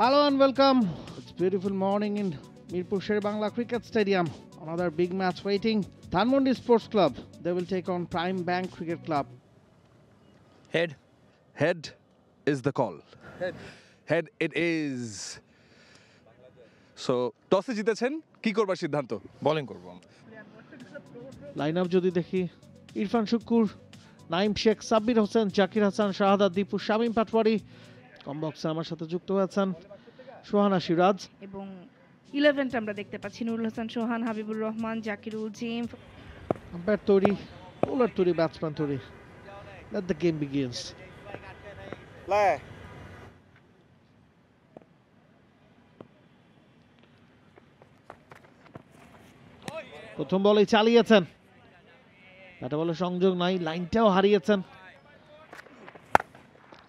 Hello and welcome. It's beautiful morning in Mirpur Sher-Bangla Cricket Stadium. Another big match waiting. Dhanmondi Sports Club. They will take on Prime Bank Cricket Club. Head is the call. Head it is. So টসে জিতেছেন, কি করবার সিদ্ধান্ত? Bowling করব। Line up যদি দেখি, ইরফান শুক্কুর, নাইম শেখ, সাব্বির হোসেন, জাকির হাসান, শাহাদাত দীপু, শামীম পাটওয়ারি, কমবক্সে আমার সাথে যুক্ত হয়েছেন সোহানা সিরাজ এবং 11টা আমরা দেখতে পাচ্ছি নুরুল হাসান সোহান, হাবিবুর রহমান, জাকিরুল জিম। আম্পায়ার তৈরি, বোলার তৈরি, ব্যাটসম্যান তৈরি। Let the game begins. প্রথম বলেই চালিয়েছেন, ব্যাটে বলে সংযোগ নাই, লাইনটাও হারিয়েছেন।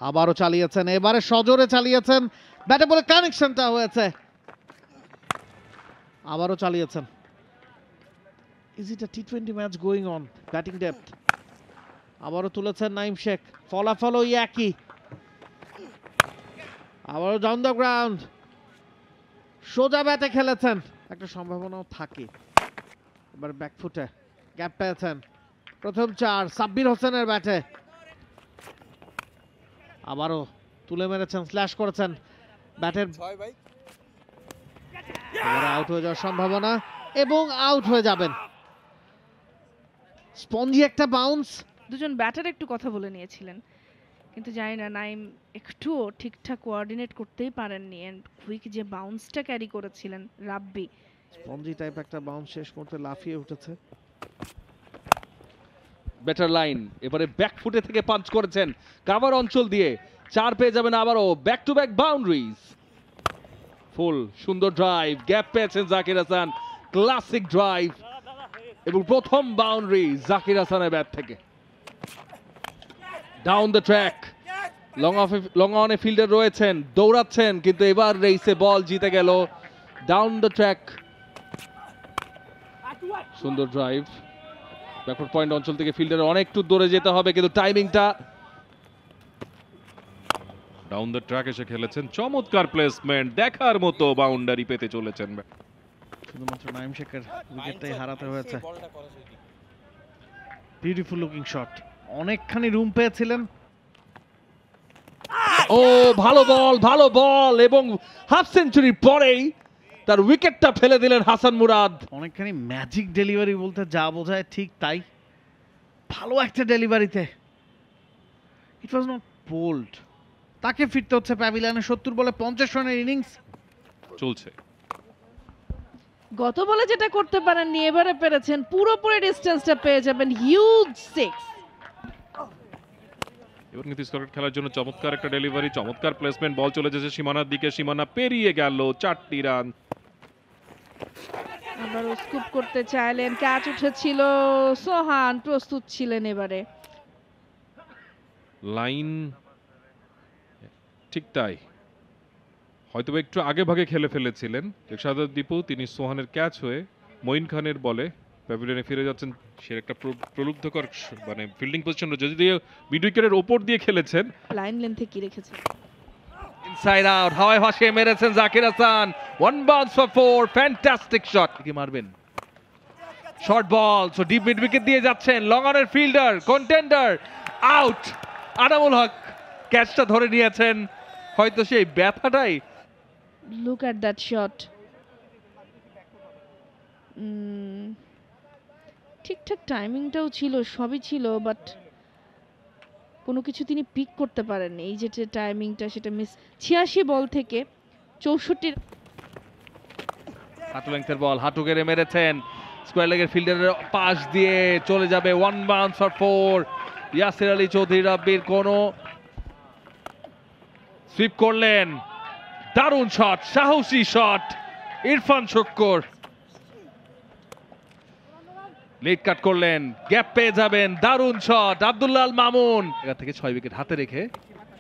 আবারও চালিয়েছেন, এবারে সজোরে চালিয়েছেন, ব্যাটে বলে কানেকশনটা হয়েছে। আবারও চালিয়েছেন। Is it a T20 match going on? Batting depth. আবারও তুলেছেন নাইম শেখ, ফলাফলও একই। আবারও ডাউন দ্য গ্রাউন্ড, সোজা ব্যাটে খেলেছেন, একটা সম্ভাবনাও থাকে। এবার ব্যাকফুটে গ্যাপ পেয়েছেন, প্রথম চার সাব্বির হোসেনের ব্যাটে। আবারও তুলে মেরেছেন, স্ল্যাশ করেছেন, ব্যাটের আউট হয়ে যাওয়ার সম্ভাবনা এবং আউট হয়ে যাবেন। স্পঞ্জি একটা বাউন্স। দুজন ব্যাটার একটু কথা বলে নিয়েছিলেন, কিন্তু জানি না নাইম একটুও ঠিকঠাক কোঅর্ডিনেট করতেই পারেননি। এন্ড কুইক যে বাউন্সটা ক্যারি করেছিলেন রাব্বি, স্পঞ্জি টাইপ একটা বাউন্স শেষ মুহূর্তে লাফিয়ে উঠেছে। বেটার লাইন, এবারে ব্যাক ফুটে থেকে পাঞ্চ করেছেন, কাভার অঞ্চল দিয়ে চার পেয়ে যাবেন আবারও। ব্যাক টু ব্যাক বাউন্ডারিজ, ফুল সুন্দর ড্রাইভ, গ্যাপ পেয়েছেন জাকির হাসান, ক্লাসিক ড্রাইভ এবং প্রথম বাউন্ডারি জাকির হাসানের ব্যাট থেকে। ডাউন দ্য ট্র্যাক, লং অনে ফিল্ডার রয়েছেন, দৌড়াচ্ছেন, কিন্তু এবার রেসে বল জিতে গেল। ডাউন দ্য ট্র্যাক, সুন্দর ড্রাইভ, ব্যাকওয়ার্ড পয়েন্ট অঞ্চল থেকে ফিল্ডার অনেকটু দূরে যেতে হবে, কিন্তু টাইমিংটা ডাউন দ্য ট্র্যাক এসে খেলেছেন, চমৎকার প্লেসমেন্ট, দেখার মতো বাউন্ডারি পেতে চলেছেন। শুধুমাত্র নাইম শেখের উইকেটটাই হারাতে হয়েছে। বিউটিফুল লুকিং শট, অনেকখানি রুম পেয়েছিলেন। ও ভালো বল এবং হাফ সেঞ্চুরির পরেই তার উইকেটটা ফেলে দিলেন হাসান মুরাদ। অনেকখানি ম্যাজিক ডেলিভারি বলতে যা বোঝায় ঠিক তাই। ভালো একটা ডেলিভারিতে, ইট ওয়াজ নট বোল্ড। তাকে ফিরতে হচ্ছে প্যাভিলিয়নে। 70 বলে 50 রানের ইনিংস চলছে। গত বলে যেটা করতে পারেননি এবারে পেরেছেন, পুরোপুরি ডিসটেন্সটা পেয়ে যাবেন। Huge six. এবার কিন্তু স্কোয়ার খেলার জন্য চমৎকার একটা ডেলিভারি, চমৎকার প্লেসমেন্ট, বল চলে যাচ্ছে সীমানার দিকে, সীমানা পেরিয়ে গেল, 4টি রান। আবার স্কুপ করতে চাইলেন, ক্যাচ উঠেছিল, সোহান প্রস্তুত ছিলেন এবারে। লাইন ঠিক তাই, হয়তো একটু আগে ভাগে খেলে ফেলেছিলেন শাহাদাত দীপু, তিনি সোহানের ক্যাচ হয়ে মঈন খানের বলে প্যাভিলিয়নে ফিরে যাচ্ছেন। সে একটা প্রলুব্ধকর মানে ফিল্ডিং পজিশন, যদিও মিড উইকেটের ওপর দিয়ে খেলেছেন। লাইন লেন্থে কি রেখেছেন, ইনসাইড আউট, হাওয়ায় ভাসিয়ে মেরেছেন Zakir Hasan. One bounce for 4, fantastic shot. কি মারবেন, short ball, so deep mid wicket দিয়ে যাচ্ছেন। লং অনের fielder, contender, out. Anamul Haque ক্যাচটা ধরে নিয়েছেন, হয়তো সেই ব্যথাটাই। Look at that shot. ঠিকঠাক টাইমিংটাও ছিল, সবই ছিল, বাট কোনো কিছু তিনি পিক করতে পারেননি। এই যে টাইমিংটা সেটা মিস। 86 বল থেকে 64। হাঁটু লেংথের বল, হাঁটু গেড়ে মেরেছেন, স্কোয়ার লেগের ফিল্ডারের পাশ দিয়ে চলে যাবে। One bounce for 4। Yasir Ali Chowdhury রাব্বির কোনো সুইপ করলেন, দারুণ শট, সাহসী shot. Irfan Sukkur late cut করলেন, গ্যাপ পেয়ে যাবেন, দারুণ শট। আব্দুল্লাহ আল মামুন এখান থেকে 6 উইকেট হাতে রেখে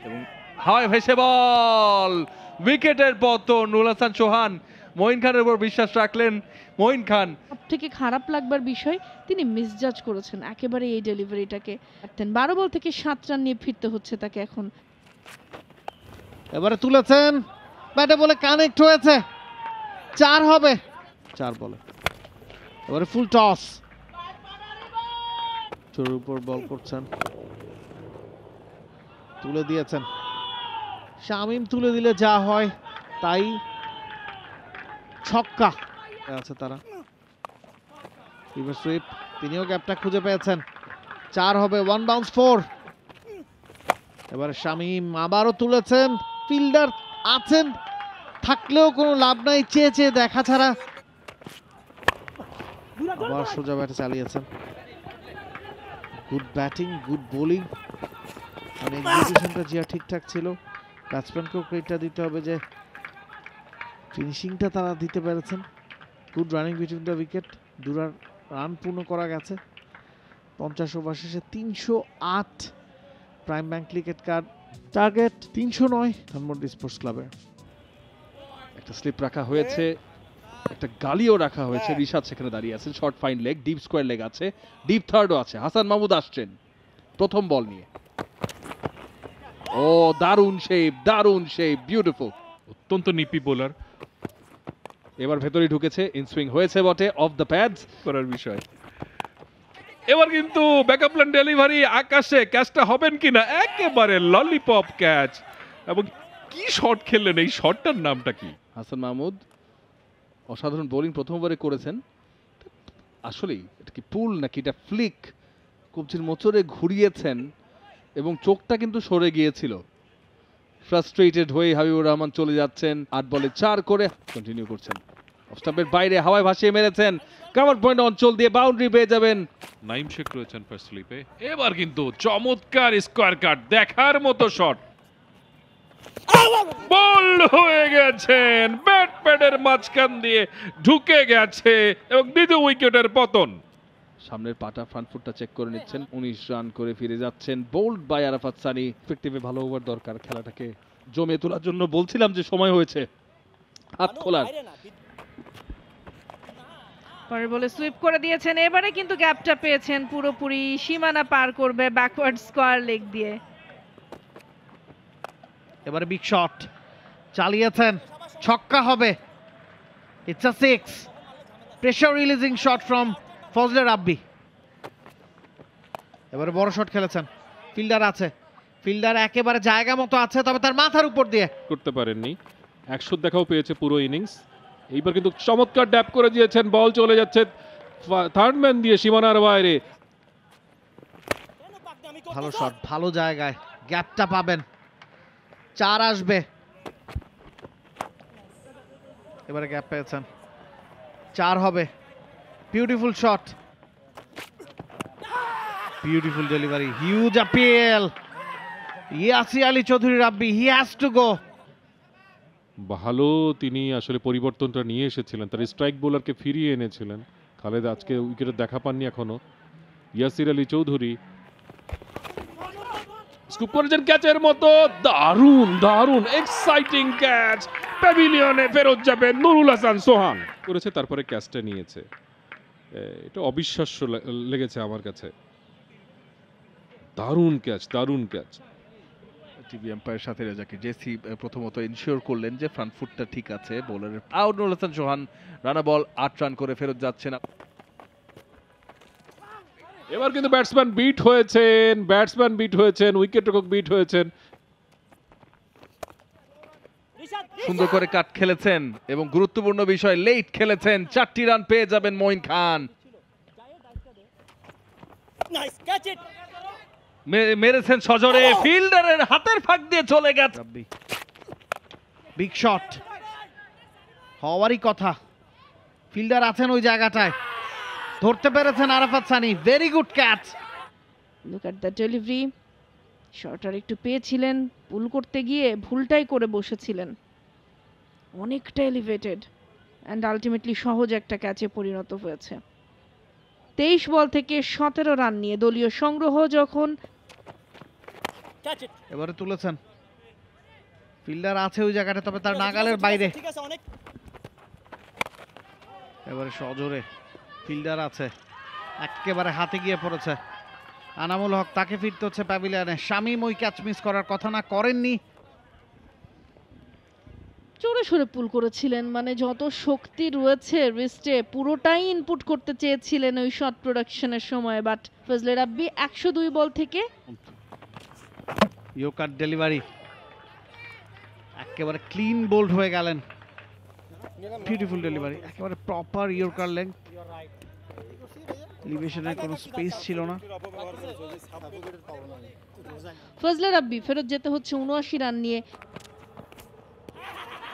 এবং হাওয়ায় ভেসে বল, উইকেটের পতন। নুরুল হাসান সোহান মঈন খানের উপর বিশ্বাস রাখলেন, মঈন খান। সবথেকে খারাপ লাগবার বিষয় তিনি মিসজাজ করেছেন একেবারে এই ডেলিভারিটাকে। 12 বল থেকে 7 রান নিয়ে ফিরতে হচ্ছে তাকে এখন। এবারে তুলেছেন, ব্যাটে বলে কানেক্ট হয়েছে, 4 হবে। 4 বলে এবারে ফুল টস, চোরের উপর বল করছেন, তুলে দিয়েছেন শামীম, তুলে দিলে যা হয় তাই, ছক্কা আছে তারা। রিভার্স সুইপ, তিনিও গ্যাপটা খুঁজে পেয়েছেন, 4 হবে, 1 বাউন্স 4। এবারে শামীম আবারও তুলেছেন, ফিল্ডার আছেন থাকলেও কোনো লাভ নাই, চেয়ে চেয়ে দেখা ছাড়া। আবার সোজা ব্যাটে চালিয়েছেন, গুড ব্যাটিং, গুড বোলিং, মানে এক্সিকিউশনটা জিয়া ঠিকঠাক ছিল। ব্যাটসম্যানকেও ক্রেডিটটা দিতে হবে যে ফিনিশিংটা তারা দিতে পেরেছেন। Good running between the wicket, 2 run পূর্ণ করা গেছে। 50 ওভার শেষে 308 prime bank cricket card, target 309 Dhanmondi sports ক্লাবে। একটা স্লিপ রাখা হয়েছে, একটা গালিও রাখা হয়েছে। রিশাদ সেখানে দাঁড়িয়ে আছেন, short fine leg, deep square leg আছে, ডিপ থার্ডও আছে। হাসান মাহমুদ আসছেন প্রথম বল নিয়ে। ও দারুণ শেপ, বিউটিফুল। অত্যন্ত নিপি বোলার এবার ভেতরে ঢুকেছে, ইনসুইং হয়েছে বটে, অফ দ্য প্যাডস করার বিষয়। এবার কিন্তু ব্যাকআপ প্ল্যান ডেলিভারি, আকাশে ক্যাচটা হবেন কিনা, একেবারে ললিপপ ক্যাচ। এবং কি শট খেললেন, এই শটটার নামটা কি? হাসান মাহমুদ অসাধারণ বোলিং প্রথম ওভারে করেছেন। আসলেই এটা কি পুল নাকি এটা ফ্লিক, কবজির মোচড়ে ঘুরিয়েছেন এবং চোখটা কিন্তু সরে গিয়েছিল। ফ্রাস্ট্রেটেড হয়ে হাবিবুর রহমান চলে যাচ্ছেন, 8 বলে 4 করে কন্টিনিউ করছেন। অফ স্টাম্পের বাইরে হাওয়ায় ভাসিয়ে মেরেছেন, কাভার পয়েন্ট অঞ্চল দিয়ে বাউন্ডারি পেয়ে যাবেন। নাইম শেখ রয়েছেন ফার্স্ট স্লিপে। এবার কিন্তু চমৎকার স্কোয়ার কাট, দেখার মতো শট, বল হয়ে গেছেন, ব্যাট প্যাডের মাঝখান দিয়ে ঢুকে গেছে এবং দ্বিতীয় উইকেটের পতন। সামনের পাটা ফ্রন্ট ফুটটা চেক করে নিচ্ছেন, 19 রান করে ফিরে যাচ্ছেন, বোল্ড বাই আরাফাত সানি। এফেক্টিভে ভালো ওভার দরকার, খেলাটাকে জমে তোলার জন্য বলছিলাম যে সময় হয়েছে হাত খোলার। পরের বলে সুইপ করে দিয়েছেন, এবারে কিন্তু গ্যাপটা পেয়েছেন পুরোপুরি, সীমানা পার করবে ব্যাকওয়ার্ড স্কোয়ার লেগ দিয়ে। এবারে বিগ শট চালিয়েছেন, ছক্কা হবে, it's a 6। Pressure releasing shot from Fazle Rabbi. এবারে বড় শট খেলেছেন, ফিল্ডার আছে, ফিল্ডার একেবারে জায়গা মতো আছে, তবে তার মাথার উপর দিয়ে করতে পারেননি, 100 দেখাও পেয়েছে পুরো ইনিংস। এইবার কিন্তু চমৎকার ড্যাপ করে দিয়েছেন, বল চলে যাচ্ছে থার্ড ম্যান দিয়ে সীমানার বাইরে। ভালো শট, ভালো জায়গায়, গ্যাপটা পাবেন, 4 আসবে। এবারে গ্যাপ পেয়েছেন, 4 হবে, beautiful shot, beautiful delivery, huge appeal, Yasir Ali Chowdhury Rabbi, he has to go. ভালো তিনি আসলে পরিবর্তনটা নিয়ে এসেছিলেন, তার স্ট্রাইক বোলারকে ফিরিয়ে এনেছিলেন। খালেদ আজকে উইকেটে দেখা পাননি এখনো। ইয়াসির আলী চৌধুরী স্কুপ করেছেন ক্যাচের মতো, দারুণ এক্সাইটিং ক্যাচ, প্যাভিলিয়নে ফেরত যাবে নুরুল হাসান সোহান করেছে, তারপরে ক্যাচটা নিয়েছে। এটা অবিশ্বাস্য লেগেছে আমার কাছে, দারুণ ক্যাচ। টিভি এম্পায়ার সাথে রেজাকে জেসি প্রথমত ইনশিওর করলেন যে ফ্রন্ট ফুটটা ঠিক আছে বোলারের। আউট নুরুল হাসান সোহান, রানা বল, 8 রান করে ফেরত যাচ্ছেন। এবার কিন্তু ব্যাটসম্যান বিট হয়েছেন, উইকেট রক্ষক বিট হয়েছেন। সুন্দর করে কাট খেলেছেন এবং গুরুত্বপূর্ণ বিষয় লেট খেলেছেন, 4টি রান পেয়ে যাবেন মঈন খান। মেরেছেন সজোরে, ফিল্ডারের হাতের ফাঁক দিয়ে চলে গেছে। রাব্বি বিগ শট হওয়ারই কথা, ফিল্ডার আছেন ওই জায়গাটায়, ধরতে পেরেছেন Arafat Sunny, very good catch. Look at the delivery, shorter একটু পেয়েছিলেন, পুল করতে গিয়ে ভুলটাই করে বসেছিলেন, অনেকটা এলিভেটেড অ্যান্ড আলটিমেটলি সহজ একটা ক্যাচে পরিণত হয়েছে। 23 বল থেকে 17 রান নিয়ে দলীয় সংগ্রহ যখন। এবারে তুলেছেন, ফিল্ডার আছে ওই জায়গাটা, তবে তার নাগালের বাইরে। এবারে সজোরে ফিল্ডার আছে, একেবারে হাতে গিয়ে পড়েছে আনামুল হক, তাকে ফিরতে হচ্ছে প্যাভিলিয়নে। শামীম ওই ক্যাচ মিস করার কথা না, করেননি। জোরে সোরে পুল করেছিলেন, মানে যত শক্তি রয়েছে রিস্টে পুরোটাই ইনপুট করতে চেয়েছিলেন ওই শট প্রোডাকশনের সময়, বাট ফজলে রাব্বি 102 বল থেকে ইয়র্কার ডেলিভারি একেবারে ক্লিন বোল্ড হয়ে গেলেন। বিউটিফুল ডেলিভারি, একেবারে প্রপার ইয়র্কার লেংথ, এলিভেশনের কোনো স্পেস ছিল না। ফজলে রাব্বি ফেরত যেতে হচ্ছে 79 রান নিয়ে।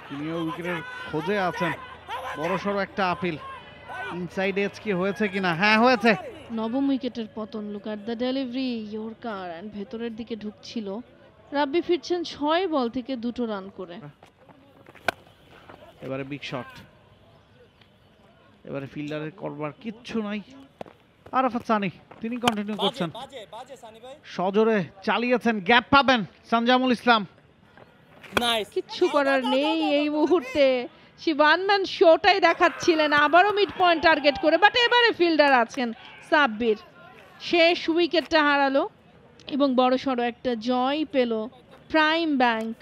তিনিও উইকেটের খোঁজে আছেন। বড়সড় একটা আপিল, ইনসাইড এজ কি হয়েছে কিনা? হ্যাঁ হয়েছে। নবম উইকেটের পতন, look at the delivery, yorker and ভেতরের দিকে ঢুকছিল। রাব্বি ফিরছেন 6 বল থেকে 2 রান করে। এবারে বিগ শট, এবারে ফিল্ডারের করবার কিচ্ছু নাই। আরাফাত সানি তিনি কন্টিনিউ করছেন, সজোরে চালিয়েছেন, গ্যাপ পাবেন সানজামুল ইসলাম। কিচ্ছু করার নেই এই মুহূর্তে, সে ওয়ান ম্যান শোটাই দেখাচ্ছিলেন আবারও মিড পয়েন্ট টার্গেট করে, বাট এবারে ফিল্ডার আছেন সাব্বির, শেষ উইকেটটা হারালো এবং বড়সড় একটা জয় পেল প্রাইম ব্যাংক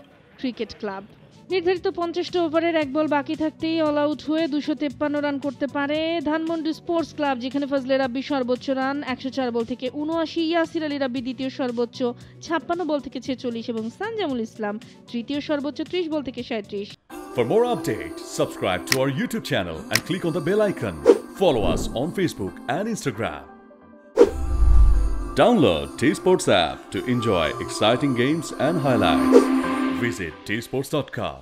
ক্রিকেট ক্লাব। নির্ধারিত 50টা ওভারের 1 বল বাকি থাকতেই অল আউট হয়ে 253 রান করতে পারে ধানমন্ডি স্পোর্টস ক্লাব, যেখানে ফজলে রাব্বি সর্বোচ্চ রান 104 বল থেকে 79, ইয়াসির আলী রাব্বি দ্বিতীয় সর্বোচ্চ 56 বল থেকে 46 এবং সানজামুল ইসলাম তৃতীয় সর্বোচ্চ 30 বল থেকে 37। For more updates, subscribe to our YouTube channel and click on the bell icon. Follow us on Facebook and Instagram. Download T Sports app to enjoy exciting games and highlights. Visit tsports.com.